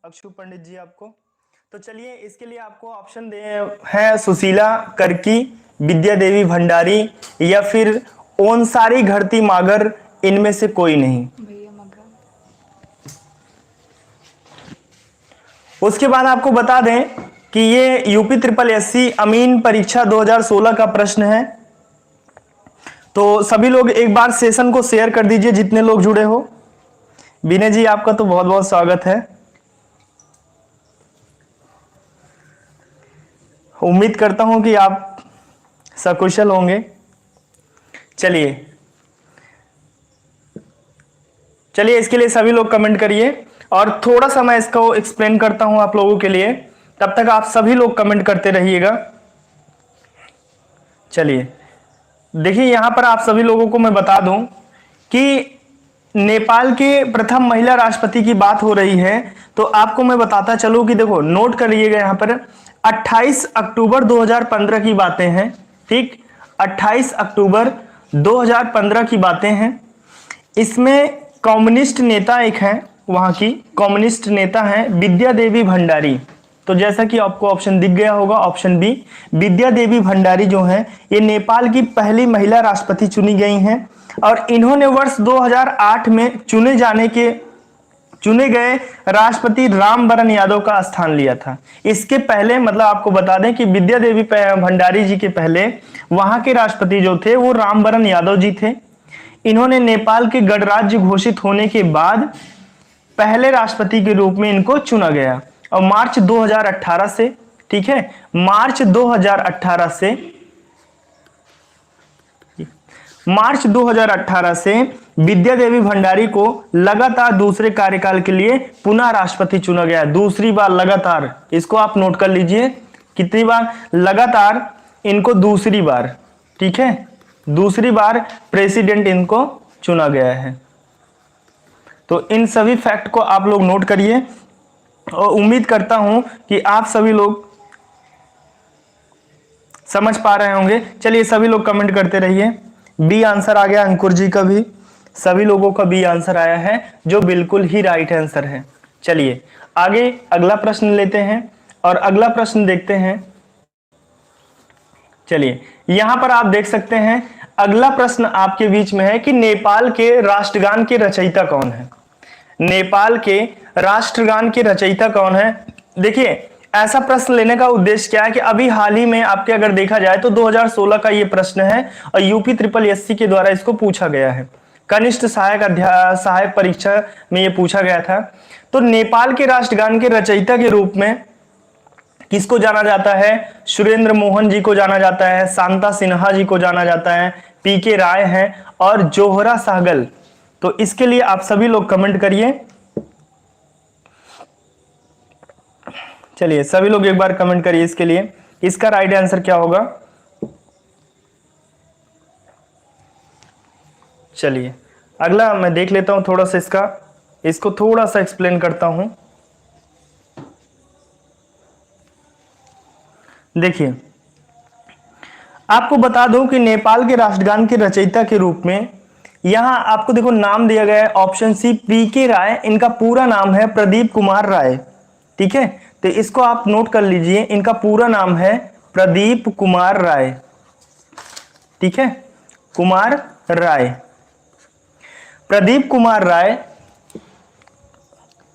अक्षु पंडित जी आपको। तो चलिए इसके लिए आपको ऑप्शन दे हैं सुशीला करकी, विद्या देवी भंडारी या फिर ओनसारी घरती मागर, इनमें से कोई नहीं। भैया मगर उसके बाद आपको बता दें कि ये यूपी ट्रिपल एससी अमीन परीक्षा 2016 का प्रश्न है। तो सभी लोग एक बार सेशन को शेयर कर दीजिए जितने लोग जुड़े हो। विनय जी आपका तो बहुत बहुत स्वागत है। उम्मीद करता हूं कि आप सकुशल होंगे। चलिए इसके लिए सभी लोग कमेंट करिए और थोड़ा सा मैं इसको एक्सप्लेन करता हूं आप लोगों के लिए, तब तक आप सभी लोग कमेंट करते रहिएगा। चलिए देखिए, यहां पर आप सभी लोगों को मैं बता दूं कि नेपाल के प्रथम महिला राष्ट्रपति की बात हो रही है। तो आपको मैं बताता चलूं कि देखो, नोट कर लीजिएगा, यहां पर 28 अक्टूबर 2015 की बातें हैं। ठीक, 28 अक्टूबर 2015 की बातें हैं। इसमें कम्युनिस्ट नेता एक हैं, वहां की कम्युनिस्ट नेता हैं विद्या देवी भंडारी। तो जैसा कि आपको ऑप्शन दिख गया होगा, ऑप्शन बी, विद्या देवी भंडारी जो हैं ये नेपाल की पहली महिला राष्ट्रपति चुनी गई हैं और इन्होंने वर्ष 2008 में चुने गए राष्ट्रपति रामवरण यादव का स्थान लिया था। इसके पहले मतलब आपको बता दें कि विद्या देवी भंडारी जी के पहले वहां के राष्ट्रपति जो थे वो रामवरण यादव जी थे। इन्होंने नेपाल के गणराज्य घोषित होने के बाद पहले राष्ट्रपति के रूप में इनको चुना गया और मार्च 2018 से, ठीक है, मार्च 2018 से विद्या देवी भंडारी को लगातार दूसरे कार्यकाल के लिए पुनः राष्ट्रपति चुना गया। दूसरी बार लगातार, इसको आप नोट कर लीजिए, कितनी बार लगातार इनको, दूसरी बार, ठीक है, दूसरी बार प्रेसिडेंट इनको चुना गया है। तो इन सभी फैक्ट को आप लोग नोट करिए और उम्मीद करता हूं कि आप सभी लोग समझ पा रहे होंगे। चलिए सभी लोग कमेंट करते रहिए। बी आंसर आ गया अंकुर जी का भी, सभी लोगों का बी आंसर आया है जो बिल्कुल ही राइट आंसर है। चलिए आगे अगला प्रश्न लेते हैं और अगला प्रश्न देखते हैं। चलिए यहां पर आप देख सकते हैं, अगला प्रश्न आपके बीच में है कि नेपाल के राष्ट्रगान के रचयिता कौन है। नेपाल के राष्ट्रगान के रचयिता कौन है। देखिए ऐसा प्रश्न लेने का उद्देश्य क्या है कि अभी हाल ही में आपके अगर देखा जाए तो 2016 का ये प्रश्न है और यूपी ट्रिपल एससी के द्वारा इसको पूछा गया है। कनिष्ठ सहायक परीक्षा में ये पूछा गया था। तो नेपाल के राष्ट्रगान के रचयिता के रूप में किसको जाना जाता है? सुरेंद्र मोहन जी को जाना जाता है, शांता सिन्हा जी को जाना जाता है, पीके राय हैं और जोहरा सहगल। तो इसके लिए आप सभी लोग कमेंट करिए। चलिए सभी लोग एक बार कमेंट करिए इसके लिए, इसका राइट आंसर क्या होगा। चलिए अगला मैं देख लेता हूं, थोड़ा सा इसको थोड़ा सा एक्सप्लेन करता हूं। देखिए आपको बता दूं कि नेपाल के राष्ट्रगान के रचयिता के रूप में यहां आपको देखो नाम दिया गया है, ऑप्शन सी पीके राय। इनका पूरा नाम है प्रदीप कुमार राय, ठीक है, तो इसको आप नोट कर लीजिए। इनका पूरा नाम है प्रदीप कुमार राय, ठीक है, कुमार राय, प्रदीप कुमार राय।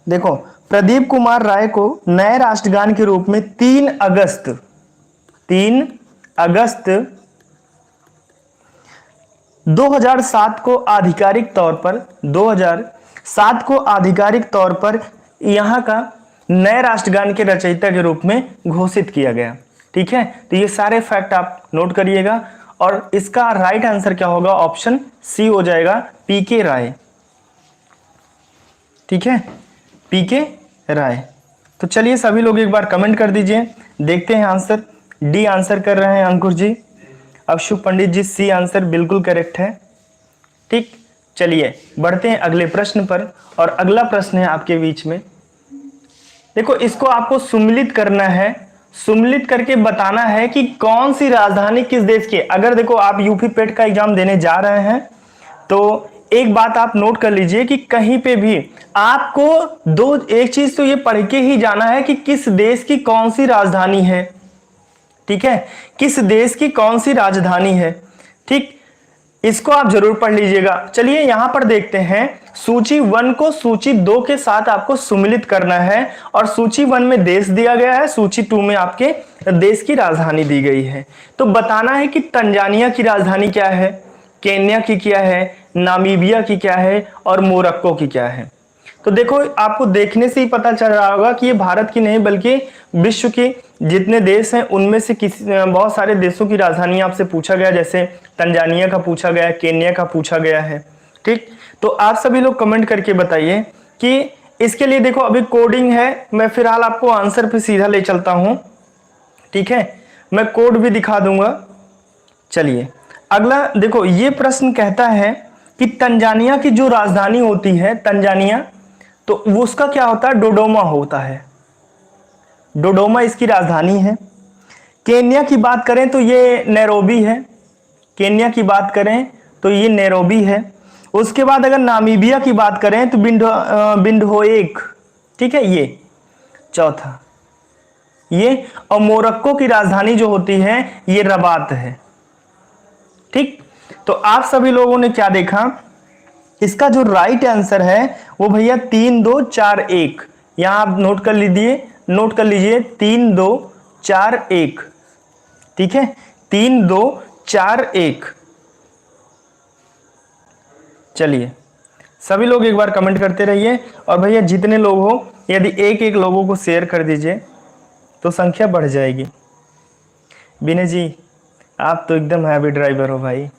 देखो प्रदीप कुमार राय को नए राष्ट्रगान के रूप में 3 अगस्त 2007 को आधिकारिक तौर पर यहां का नए राष्ट्रगान के रचयिता के रूप में घोषित किया गया, ठीक है। तो ये सारे फैक्ट आप नोट करिएगा और इसका राइट आंसर क्या होगा, ऑप्शन सी हो जाएगा, पीके राय, ठीक है, पीके राय। तो चलिए सभी लोग एक बार कमेंट कर दीजिए, देखते हैं आंसर। डी आंसर कर रहे हैं अंकुर जी, अक्षु पंडित जी सी आंसर बिल्कुल करेक्ट है, ठीक। चलिए बढ़ते हैं अगले प्रश्न पर और अगला प्रश्न है आपके बीच में। देखो इसको आपको सुम्मिलित करना है, सुम्मिलित करके बताना है कि कौन सी राजधानी किस देश की। अगर देखो आप यूपी पेट का एग्जाम देने जा रहे हैं तो एक बात आप नोट कर लीजिए कि कहीं पे भी आपको एक चीज तो ये पढ़ के ही जाना है कि किस देश की कौन सी राजधानी है। ठीक है, किस देश की कौन सी राजधानी है। ठीक, इसको आप जरूर पढ़ लीजिएगा। चलिए यहां पर देखते हैं, सूची 1 को सूची 2 के साथ आपको सुमिलित करना है और सूची 1 में देश दिया गया है, सूची 2 में आपके देश की राजधानी दी गई है। तो बताना है कि तंजानिया की राजधानी क्या है, केन्या की क्या है, नामीबिया की क्या है और मोरक्को की क्या है। तो देखो, आपको देखने से ही पता चल रहा होगा कि ये भारत की नहीं बल्कि विश्व के जितने देश हैं उनमें से बहुत सारे देशों की राजधानी आपसे पूछा गया, जैसे तंजानिया का पूछा गया, केन्या का पूछा गया है। ठीक, तो आप सभी लोग कमेंट करके बताइए कि इसके लिए। देखो अभी कोडिंग है, मैं फिलहाल आपको आंसर पे सीधा ले चलता हूं। ठीक है, मैं कोड भी दिखा दूंगा। चलिए अगला देखो, ये प्रश्न कहता है कि तंजानिया की जो राजधानी होती है तंजानिया, तो वो उसका क्या होता है, डोडोमा होता है। डोडोमा इसकी राजधानी है। केन्या की बात करें तो ये नैरोबी है। केन्या की बात करें तो ये नैरोबी है। उसके बाद अगर नामीबिया की बात करें तो बिंडहोएक। ठीक है, ये चौथा ये। और मोरक्को की राजधानी जो होती है ये रबात है। ठीक, तो आप सभी लोगों ने क्या देखा, इसका जो राइट आंसर है वो भैया 3 2 4 1। यहां आप नोट कर लीजिए 3 2 4 1। ठीक है, 3 2 4 1। चलिए सभी लोग एक बार कमेंट करते रहिए और भैया जितने लोग हो यदि एक एक लोगों को शेयर कर दीजिए तो संख्या बढ़ जाएगी। विनय जी आप तो एकदम हैवी ड्राइवर हो भाई।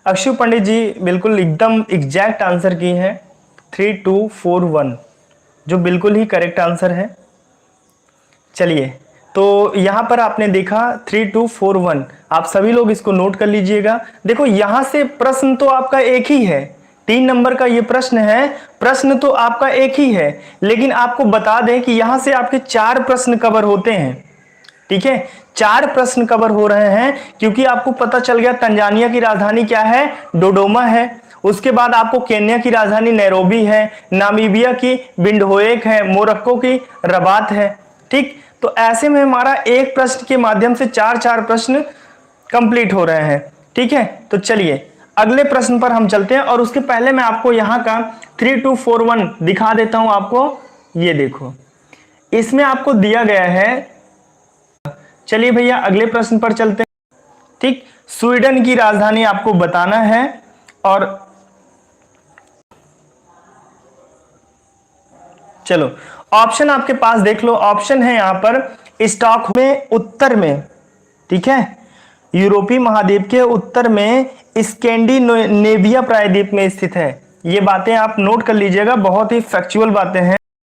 अक्षु पंडित जी बिल्कुल एकदम एग्जैक्ट आंसर की है 3241, जो बिल्कुल ही करेक्ट आंसर है। चलिए, तो यहां पर आपने देखा 3241, आप सभी लोग इसको नोट कर लीजिएगा। देखो यहां से प्रश्न तो आपका एक ही है, 3 नंबर का ये प्रश्न है, प्रश्न तो आपका एक ही है, लेकिन आपको बता दें कि यहां से आपके 4 प्रश्न कवर होते हैं। ठीक है, 4 प्रश्न कवर हो रहे हैं क्योंकि आपको पता चल गया तंजानिया की राजधानी क्या है, डोडोमा है। उसके बाद आपको केन्या की राजधानी नैरोबी है, नामीबिया की बिंडहोएक है, मोरक्को की रबात है। ठीक, तो ऐसे में हमारा एक प्रश्न के माध्यम से 4 प्रश्न कंप्लीट हो रहे हैं। ठीक है, तो चलिए अगले प्रश्न पर हम चलते हैं और उसके पहले मैं आपको यहाँ का 3241 दिखा देता हूं आपको। ये देखो, इसमें आपको दिया गया है। चलिए भैया अगले प्रश्न पर चलते हैं। ठीक, स्वीडन की राजधानी आपको बताना है और चलो ऑप्शन आपके पास देख लो। ऑप्शन है यहां पर स्टॉकहोल्म में उत्तर में, ठीक है, यूरोपीय महाद्वीप के उत्तर में स्कैंडिनेविया प्रायद्वीप में स्थित है। ये बातें आप नोट कर लीजिएगा, बहुत ही फैक्चुअल बातें हैं।